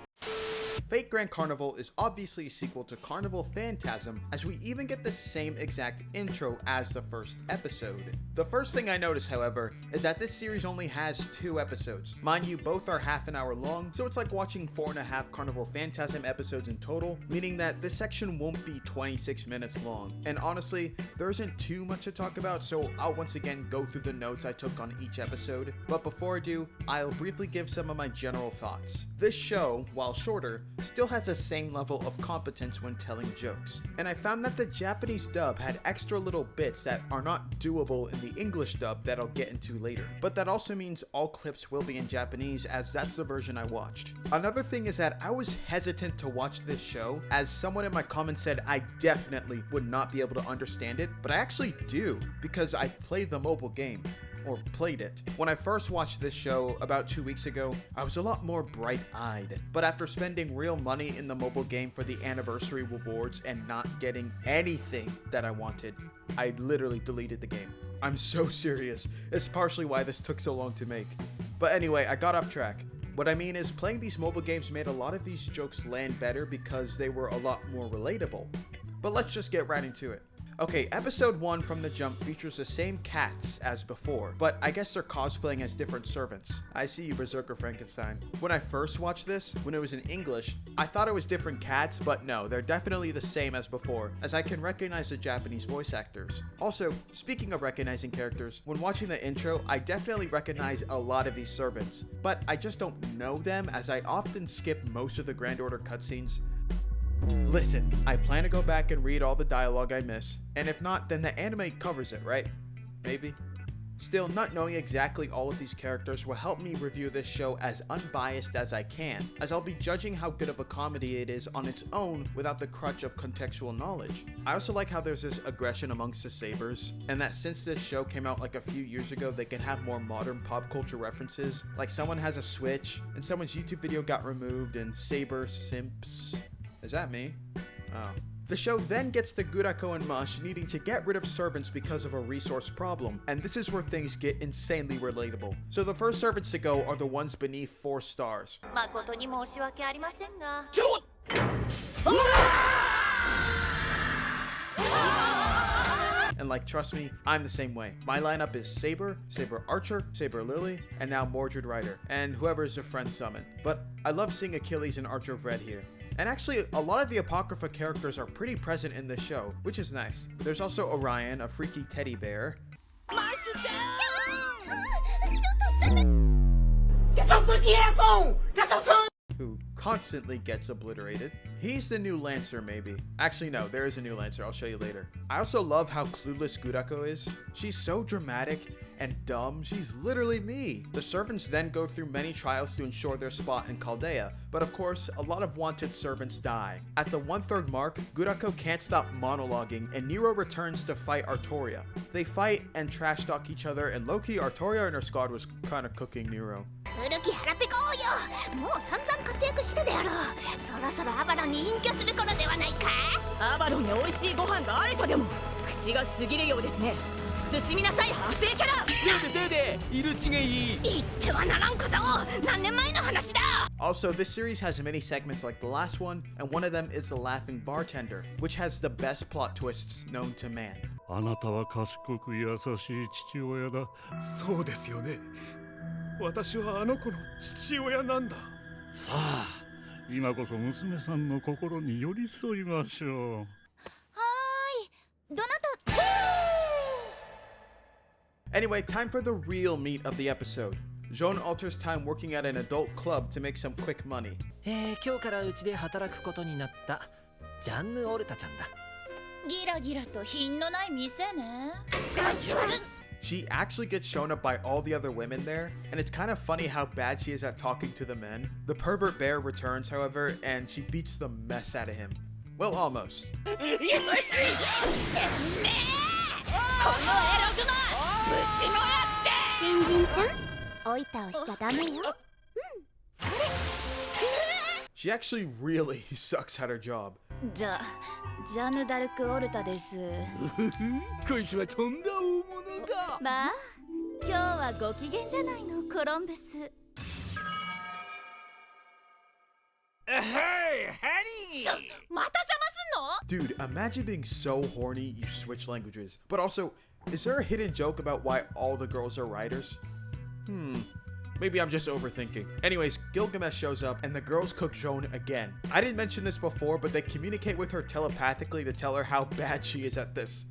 Fate Grand Carnival is obviously a sequel to Carnival Phantasm, as we even get the same exact intro as the first episode. The first thing I noticed, however, is that this series only has 2 episodes. Mind you, both are half an hour long, so it's like watching 4.5 Carnival Phantasm episodes in total, meaning that this section won't be 26 minutes long. And honestly, there isn't too much to talk about, so I'll once again go through the notes I took on each episode. But before I do, I'll briefly give some of my general thoughts. This show, while shorter, still has the same level of competence when telling jokes. And I found that the Japanese dub had extra little bits that are not doable in the English dub that I'll get into later. But that also means all clips will be in Japanese, as that's the version I watched. Another thing is that I was hesitant to watch this show, as someone in my comments said I definitely would not be able to understand it, but I actually do, because I played the mobile game. Or played it. When I first watched this show about 2 weeks ago, I was a lot more bright-eyed. But after spending real money in the mobile game for the anniversary rewards and not getting anything that I wanted, I literally deleted the game. I'm so serious. It's partially why this took so long to make. But anyway, I got off track. What I mean is, playing these mobile games made a lot of these jokes land better because they were a lot more relatable. But let's just get right into it. Okay, episode 1 from the jump features the same cats as before, but I guess they're cosplaying as different servants. I see you, Berserker Frankenstein. When I first watched this, when it was in English, I thought it was different cats, but no, they're definitely the same as before, as I can recognize the Japanese voice actors. Also, speaking of recognizing characters, when watching the intro, I definitely recognize a lot of these servants, but I just don't know them, as I often skip most of the Grand Order cutscenes. Listen, I plan to go back and read all the dialogue I miss, and if not, then the anime covers it, right? Maybe? Still, not knowing exactly all of these characters will help me review this show as unbiased as I can, as I'll be judging how good of a comedy it is on its own without the crutch of contextual knowledge. I also like how there's this aggression amongst the Sabers, and that since this show came out like a few years ago, they can have more modern pop culture references, like someone has a Switch, and someone's YouTube video got removed, and Saber simps. Is that me? Oh. The show then gets the Gurako and Mush needing to get rid of servants because of a resource problem, and this is where things get insanely relatable. So the first servants to go are the ones beneath 4 stars. And like, trust me, I'm the same way. My lineup is Saber, Saber Archer, Saber Lily, and now Mordred Rider, and whoever is a friend summon. But I love seeing Achilles and Archer of Red here. And actually, a lot of the Apocrypha characters are pretty present in this show, which is nice. There's also Orion, a freaky teddy bear. who constantly gets obliterated. He's the new Lancer, maybe. Actually, no, there is a new Lancer. I'll show you later. I also love how clueless Gurako is. She's so dramatic and dumb. She's literally me. The servants then go through many trials to ensure their spot in Chaldea, but of course, a lot of wanted servants die. At the 1/3 mark, Gurako can't stop monologuing, and Nero returns to fight Artoria. They fight and trash talk each other, and low-key, Artoria and her squad was kind of cooking Nero. 古き腹ペコ王よ、もう散々活躍したであろう。そろそろアバロンに隠居する頃ではないか。アバロンに美味しいご飯があるとでも。口が過ぎるようですね。慎みなさい、派生キャラ。せいで色違い。言ってはならんことを。何年前の話だ。Also, this series has many segments like the last one, and one of them is the laughing bartender, which has the best plot twists known to man. あなたは賢く優しい父親だ。そうですよね。私はあの子の父親なんだ。さあ、今こそ娘さんの心に寄り添いましょう。はーい。どなた。Anyway, time for the real meat of the episode. Jean alters time working at an adult club to make some quick money. 今日からうちで働くことになったジャンヌ・オルタちゃんだ。ギラギラと品のない店ね。 She actually gets shown up by all the other women there, and it's kind of funny how bad she is at talking to the men. The pervert bear returns, however, and she beats the mess out of him. Well, almost. このエログマ、うちのやつで。新人ちゃん、おいたをしちゃダメよ。She actually really sucks at her job. ジャヌ・ダルク・オルタです。こいつはとんだ大物だ。まあ、今日はご機嫌じゃないの、コロンブス。また邪魔すんの？ Dude, imagine being so horny you switch languages. But also, is there a hidden joke about why all the girls are writers? Maybe I'm just overthinking. Anyways, Gilgamesh shows up and the girls cook Joan again. I didn't mention this before, but they communicate with her telepathically to tell her how bad she is at this.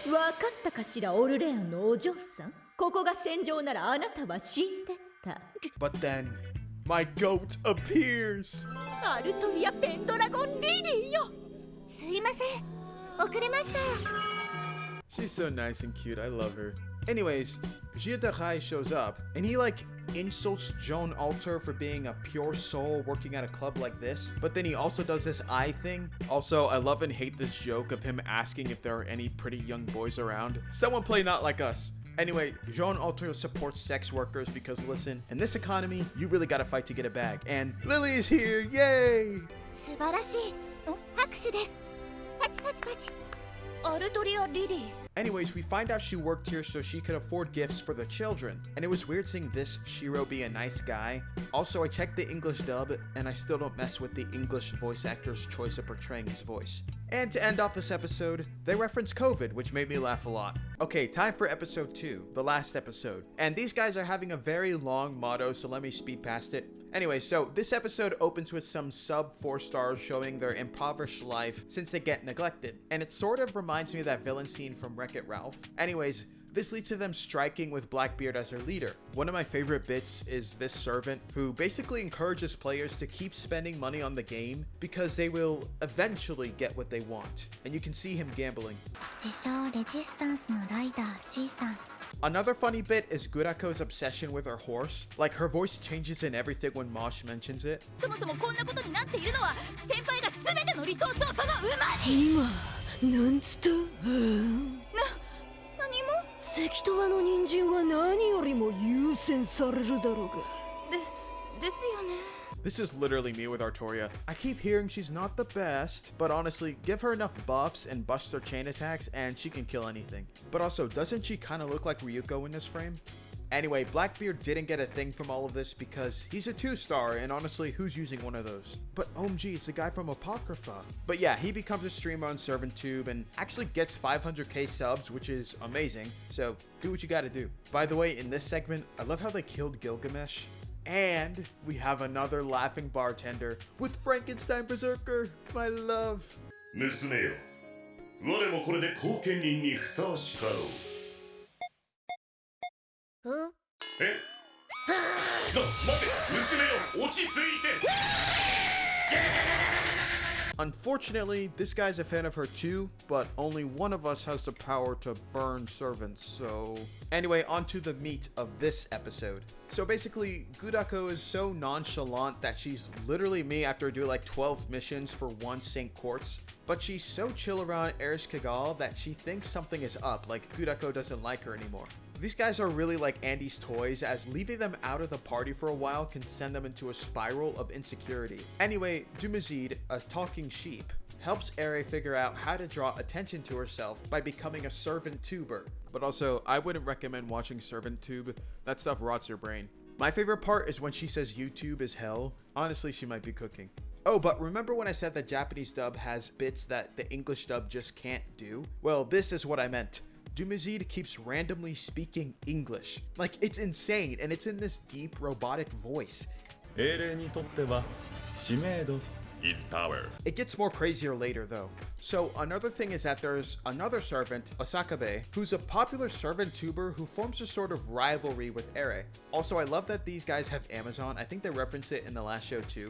わかったかしら、オルレアンのお嬢さん。ここが戦場ならあなたは死んでた。 But then, my goat appears. アルトリア・ペンドラゴン・リリーよ。すいません、遅れました。 She's so nice and cute. I love her. Anyways, Gilgamesh shows up and he insults Joan Alter for being a pure soul working at a club like this, but then he also does this eye thing. Also, I love and hate this joke of him asking if there are any pretty young boys around. Someone play Not Like Us. Anyway, Jean Alter supports sex workers because listen, in this economy, you really gotta fight to get a bag. And Lily is here, yay! 素晴らしい。拍手です。パチパチパチ。アルトリア・リリー。 Anyways, we find out she worked here so she could afford gifts for the children. And it was weird seeing this Shirou be a nice guy. Also, I checked the English dub, and I still don't mess with the English voice actor's choice of portraying his voice. And to end off this episode, they reference COVID, which made me laugh a lot. Okay, time for episode 2, the last episode. And these guys are having a very long motto, so let me speed past it. Anyway, so this episode opens with some sub 4 stars showing their impoverished life since they get neglected. And it sort of reminds me of that villain scene from Wreck-It Ralph. Anyways, this leads to them striking with Blackbeard as their leader. One of my favorite bits is this servant who basically encourages players to keep spending money on the game because they will eventually get what they want. And you can see him gambling. 自称レジスタンスのライダー C さん。 Another funny bit is Gurako's obsession with her horse. Like, her voice changes in everything when Mosh mentions it. そもそもこんなことになっているのは先輩が全てのリソースをその馬に。今、なんつった？何も？関戸の人参は何よりも優先されるだろうが。ですよね。 This is literally me with Artoria. I keep hearing she's not the best, but honestly, give her enough buffs and bust her chain attacks and she can kill anything. But also, doesn't she kind of look like Ryuko in this frame? Anyway, Blackbeard didn't get a thing from all of this because he's a 2-star, and honestly, who's using one of those? But OMG, it's the guy from Apocrypha. But yeah, he becomes a streamer on ServantTube and actually gets 500k subs, which is amazing. So do what you gotta do. By the way, in this segment, I love how they killed Gilgamesh. And we have another laughing bartender with Frankenstein Berserker, my love. 娘よ、我もこれで後見人にふさわしかろう。え？ Unfortunately, this guy's a fan of her too, but only one of us has the power to burn servants, so... Anyway, on to the meat of this episode. So basically, Gudako is so nonchalant that she's literally me after I do like 12 missions for one St. Quartz. But she's so chill around Eris Kagal that she thinks something is up, like Gudako doesn't like her anymore. These guys are really like Andy's toys, as leaving them out of the party for a while can send them into a spiral of insecurity. Anyway, Dumazid, a talking sheep, helps Eri figure out how to draw attention to herself by becoming a servant tuber. But also, I wouldn't recommend watching Servant Tube. That stuff rots your brain. My favorite part is when she says YouTube is hell. Honestly, she might be cooking. Oh, but remember when I said the Japanese dub has bits that the English dub just can't do? Well, this is what I meant. Dumazid keeps randomly speaking English. Like, it's insane, and it's in this deep, robotic voice. Is power. It gets more crazier later though. So another thing is that there's another servant, Osakabe, who's a popular servant tuber who forms a sort of rivalry with Ere. Also, I love that these guys have Amazon. I think they referenced it in the last show too.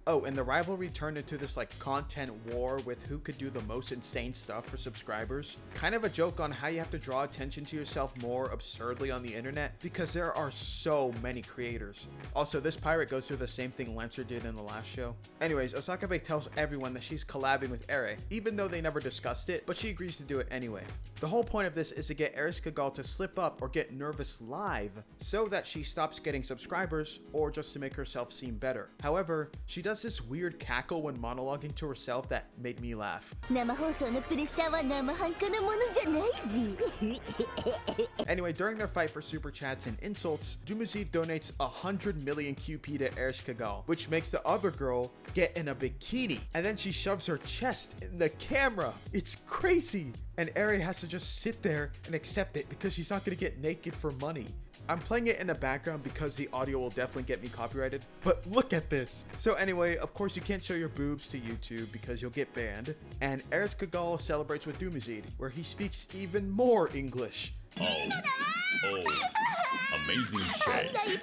Oh, and the rivalry turned into this like content war with who could do the most insane stuff for subscribers. Kind of a joke on how you have to draw attention to yourself more absurdly on the internet because there are so many creators. Also, this pirate goes through the same thing Lancer did in the last show. Anyways, Osakabe tells everyone that she's collabing with Ere, even though they never discussed it, but she agrees to do it anyway. The whole point of this is to get Eris Kagal to slip up or get nervous live so that she stops getting subscribers or just to make herself seem better. However, she does this weird cackle when monologuing to herself that made me laugh. Anyway, during their fight for super chats and insults, Dumazid donates 100 million QP to Eris Kagal, which makes the other girl get in a bikini, and then she shoves her chest in the camera. It's crazy. And Eri has to just sit there and accept it because she's not gonna get naked for money. I'm playing it in the background because the audio will definitely get me copyrighted, but look at this. So anyway, of course you can't show your boobs to YouTube because you'll get banned. And Eris Kagal celebrates with Dumazid, where he speaks even more English. Oh, amazing shade.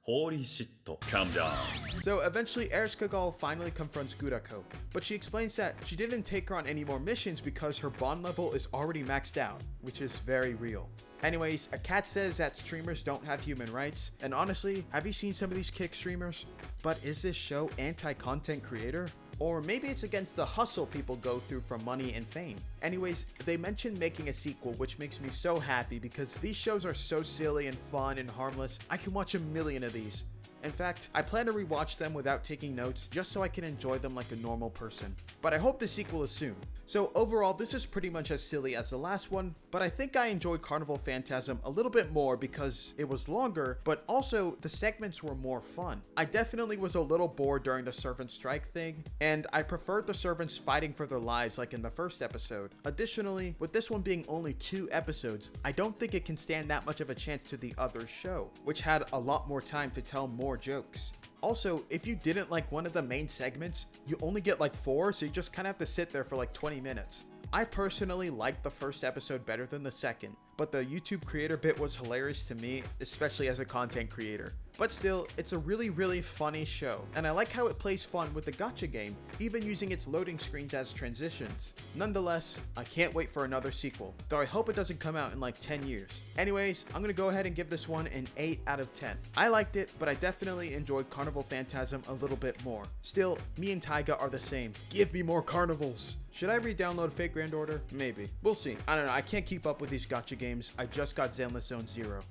Holy shit, calm down. So eventually Eris Kagal finally confronts Gudako, but she explains that she didn't take her on any more missions because her bond level is already maxed out, which is very real. Anyways, a cat says that streamers don't have human rights, and honestly, have you seen some of these kick streamers? But is this show anti-content creator? Or maybe it's against the hustle people go through for money and fame. Anyways, they mentioned making a sequel, which makes me so happy because these shows are so silly and fun and harmless. I can watch a million of these. In fact, I plan to rewatch them without taking notes just so I can enjoy them like a normal person. But I hope the sequel is soon. So overall, this is pretty much as silly as the last one, but I think I enjoyed Carnival Phantasm a little bit more because it was longer, but also the segments were more fun. I definitely was a little bored during the servant strike thing, and I preferred the servants fighting for their lives like in the first episode. Additionally, with this one being only 2 episodes, I don't think it can stand that much of a chance to the other show, which had a lot more time to tell more jokes. Also, if you didn't like one of the main segments, you only get like 4, so you just kind of have to sit there for like 20 minutes. I personally liked the first episode better than the second, but the YouTube creator bit was hilarious to me, especially as a content creator. But still, it's a really funny show, and I like how it plays fun with the gacha game, even using its loading screens as transitions. Nonetheless, I can't wait for another sequel, though I hope it doesn't come out in like 10 years. Anyways, I'm gonna go ahead and give this one an 8 out of 10. I liked it, but I definitely enjoyed Carnival Phantasm a little bit more. Still, me and Taiga are the same. Give me more carnivals. Should I re-download Fate Grand Order? Maybe. We'll see. I don't know, I can't keep up with these gacha games. I just got Zenless Zone 0.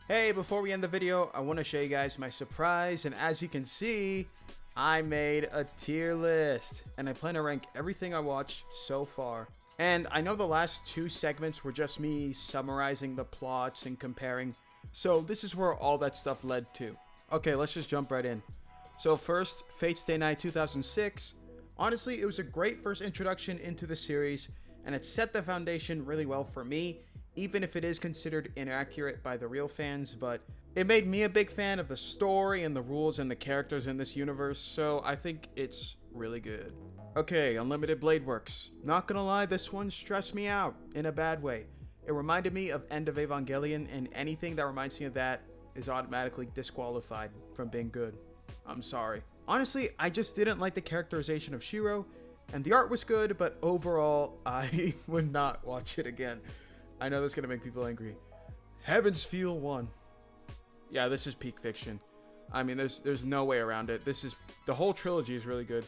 Hey, before we end the video, I want to show you guys my surprise, and as you can see, I made a tier list, and I plan to rank everything I watched so far. And I know the last 2 segments were just me summarizing the plots and comparing, so this is where all that stuff led to. Okay, let's just jump right in. So first, Fate Stay Night 2006. Honestly, it was a great first introduction into the series, and it set the foundation really well for me, even if it is considered inaccurate by the real fans, but it made me a big fan of the story and the rules and the characters in this universe, so I think it's really good. Okay, Unlimited Blade Works. Not gonna lie, this one stressed me out in a bad way. It reminded me of End of Evangelion, and anything that reminds me of that is automatically disqualified from being good. I'm sorry. Honestly, I just didn't like the characterization of Shirou, and the art was good, but overall, I would not watch it again. I know that's gonna make people angry. Heaven's Feel 1. Yeah, this is peak fiction. I mean, there's no way around it. The whole trilogy is really good.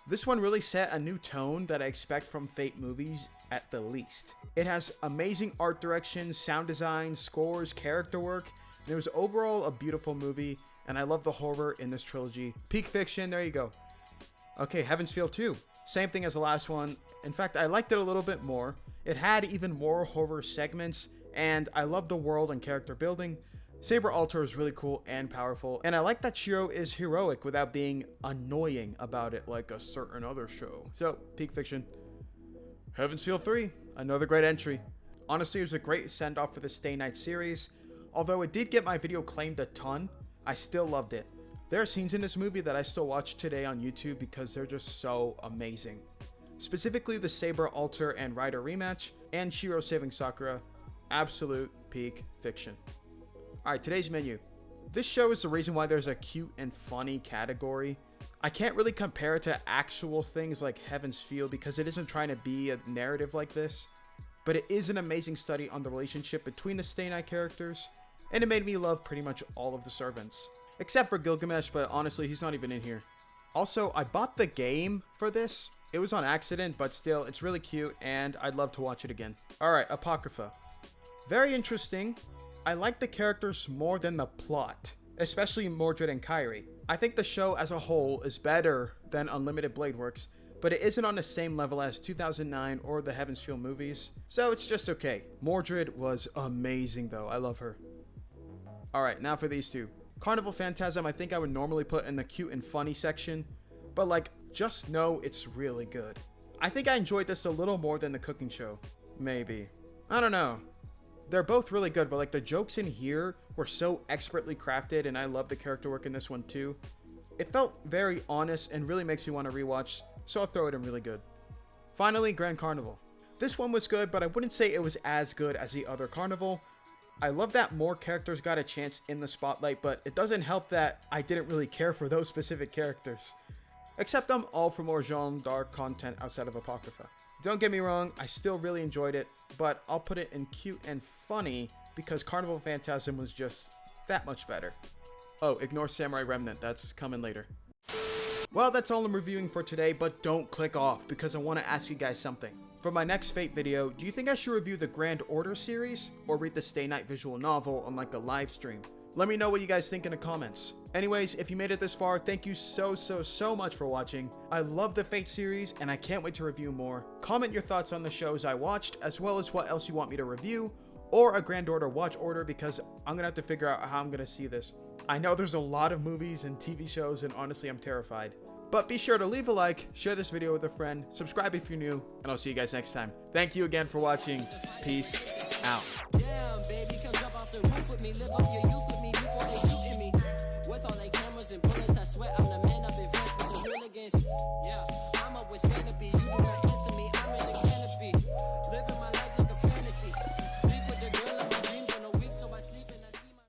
This one really set a new tone that I expect from Fate movies at the least. It has amazing art direction, sound design, scores, character work, and it was overall a beautiful movie, and I love the horror in this trilogy. Peak fiction, there you go. Okay, Heaven's Feel 2. Same thing as the last one. In fact, I liked it a little bit more. It had even more horror segments, and I love the world and character building. Saber Altar is really cool and powerful, and I like that Shirou is heroic without being annoying about it like a certain other show. So, peak fiction. Heaven's Feel 3, another great entry. Honestly, it was a great send-off for the Stay Night series. Although it did get my video claimed a ton, I still loved it. There are scenes in this movie that I still watch today on YouTube because they're just so amazing. Specifically the Saber Altar and Rider rematch, and Shirou saving Sakura. Absolute peak fiction. Alright, today's menu. This show is the reason why there's a cute and funny category. I can't really compare it to actual things like Heaven's Feel because it isn't trying to be a narrative like this. But it is an amazing study on the relationship between the Stay Night characters, and it made me love pretty much all of the servants. Except for Gilgamesh, but honestly, he's not even in here. Also, I bought the game for this. It was on accident, but still, it's really cute, and I'd love to watch it again. Alright, Apocrypha. Very interesting. I like the characters more than the plot, especially Mordred and Kairi. I think the show as a whole is better than Unlimited Blade Works, but it isn't on the same level as 2009 or the Heaven's Feel movies, so it's just okay. Mordred was amazing though, I love her. Alright, now for these two. Carnival Phantasm I think I would normally put in the cute and funny section, but like, just know it's really good. I think I enjoyed this a little more than the cooking show. Maybe. I don't know. They're both really good, but like the jokes in here were so expertly crafted, and I love the character work in this one too. It felt very honest and really makes me want to rewatch, so I'll throw it in really good. Finally, Grand Carnival. This one was good, but I wouldn't say it was as good as the other Carnival. I love that more characters got a chance in the spotlight, but it doesn't help that I didn't really care for those specific characters. Except I'm all for more genre content outside of Apocrypha. Don't get me wrong, I still really enjoyed it, but I'll put it in cute and funny because Carnival Phantasm was just that much better. Oh, ignore Samurai Remnant, that's coming later. Well, that's all I'm reviewing for today, but don't click off because I want to ask you guys something. For my next Fate video, do you think I should review the Grand Order series or read the Stay Night visual novel on like a live stream? Let me know what you guys think in the comments. Anyways, if you made it this far, thank you so much for watching. I love the Fate series and I can't wait to review more. Comment your thoughts on the shows I watched as well as what else you want me to review or a Grand Order watch order because I'm gonna have to figure out how I'm gonna see this. I know there's a lot of movies and TV shows and honestly I'm terrified. But be sure to leave a like, share this video with a friend, subscribe if you're new, and I'll see you guys next time. Thank you again for watching. Peace out. Damn, baby, come jump off the roof with me, live up your youth.